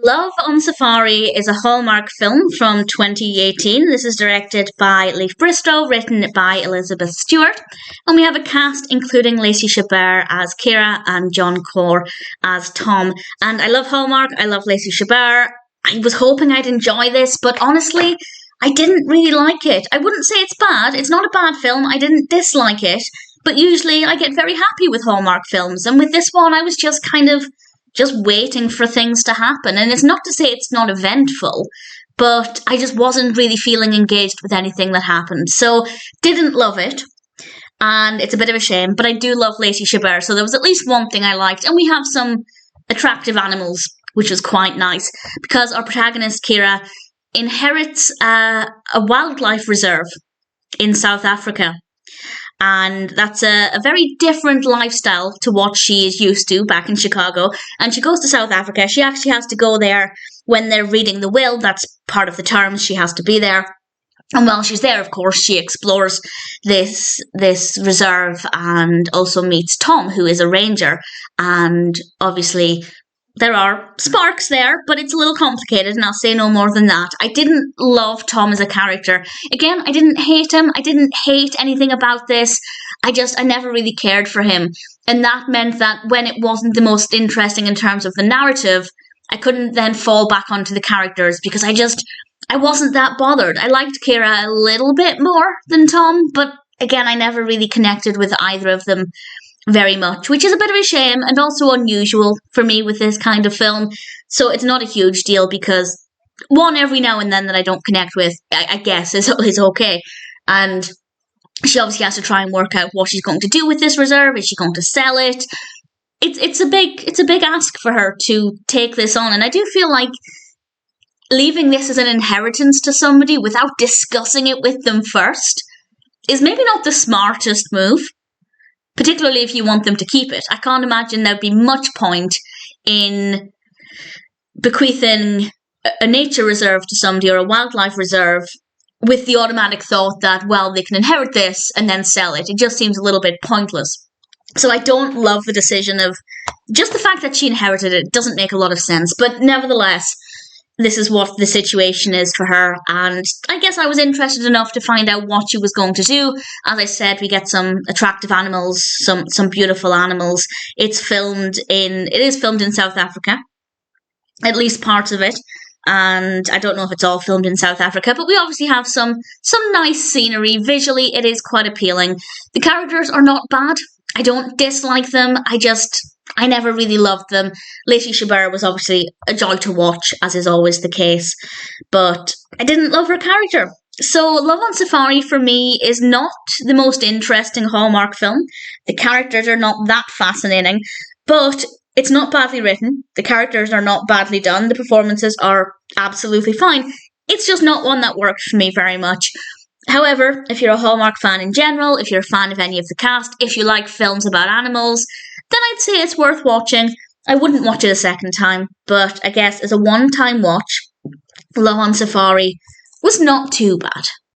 Love on Safari is a Hallmark film from 2018. This is directed by Leif Bristow, written by Elizabeth Stewart. And we have a cast including Lacey Chabert as Kira and Jon Cor as Tom. And I love Hallmark, I love Lacey Chabert. I was hoping I'd enjoy this, but honestly, I didn't really like it. I wouldn't say it's bad. It's not a bad film. I didn't dislike it. But usually I get very happy with Hallmark films. And with this one, I was just waiting for things to happen. And it's not to say it's not eventful, but I just wasn't really feeling engaged with anything that happened. So, didn't love it. And it's a bit of a shame, but I do love Lacey Chabert, so there was at least one thing I liked. And we have some attractive animals, which was quite nice, because our protagonist, Kira, inherits a wildlife reserve in South Africa. And that's a very different lifestyle to what she is used to back in Chicago. And she goes to South Africa. She actually has to go there when they're reading the will. That's part of the terms. She has to be there. And while she's there, of course, she explores this reserve and also meets Tom, who is a ranger. And obviously, there are sparks there, but it's a little complicated, and I'll say no more than that. I didn't love Tom as a character. Again, I didn't hate him. I didn't hate anything about this. I never really cared for him. And that meant that when it wasn't the most interesting in terms of the narrative, I couldn't then fall back onto the characters because I wasn't that bothered. I liked Kira a little bit more than Tom, but again, I never really connected with either of them very much, which is a bit of a shame and also unusual for me with this kind of film. So it's not a huge deal because one every now and then that I don't connect with, I guess, is okay. And she obviously has to try and work out what she's going to do with this reserve. Is she going to sell it? It's a big ask for her to take this on, and I do feel like leaving this as an inheritance to somebody without discussing it with them first is maybe not the smartest move. Particularly if you want them to keep it. I can't imagine there'd be much point in bequeathing a nature reserve to somebody or a wildlife reserve with the automatic thought that, well, they can inherit this and then sell it. It just seems a little bit pointless. So I don't love the decision of just the fact that she inherited it doesn't make a lot of sense. But nevertheless, this is what the situation is for her, and I guess I was interested enough to find out what she was going to do. As I said, we get some attractive animals, some beautiful animals. It is filmed in South Africa, at least parts of it, and I don't know if it's all filmed in South Africa, but we obviously have some nice scenery. Visually, it is quite appealing. The characters are not bad. I don't dislike them. I never really loved them. Lacey Chabert was obviously a joy to watch, as is always the case, but I didn't love her character. So Love on Safari for me is not the most interesting Hallmark film. The characters are not that fascinating, but it's not badly written. The characters are not badly done. The performances are absolutely fine. It's just not one that worked for me very much. However, if you're a Hallmark fan in general, if you're a fan of any of the cast, if you like films about animals, then I'd say it's worth watching. I wouldn't watch it a second time, but I guess as a one-time watch, Love on Safari was not too bad.